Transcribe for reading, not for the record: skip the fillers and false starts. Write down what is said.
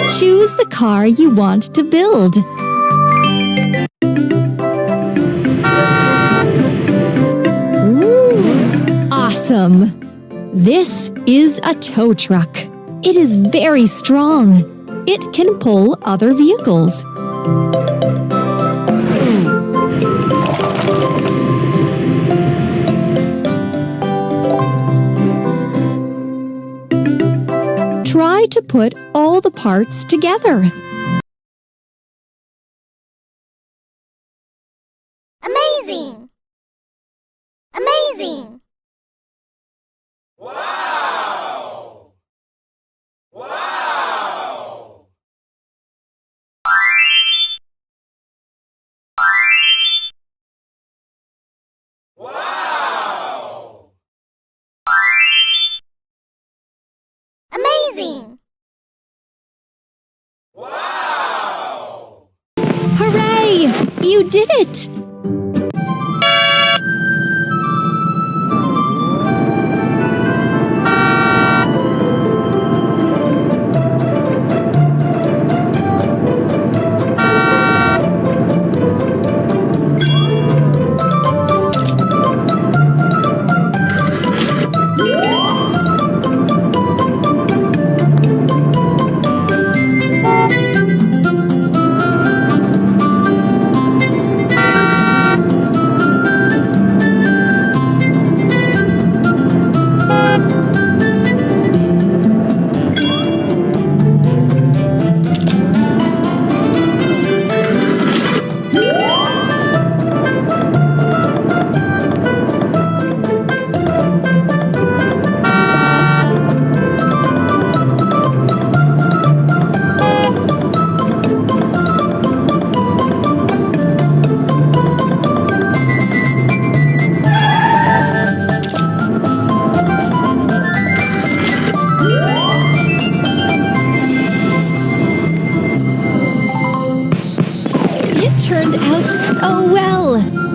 Choose the car you want to build. Ooh, awesome! This is a tow truck. It is very strong. It can pull other vehicles. Try to put all the parts together. Amazing! Amazing! Wow! Wow! Wow! Amazing! Wow! Hooray! You did it! It turned out so well!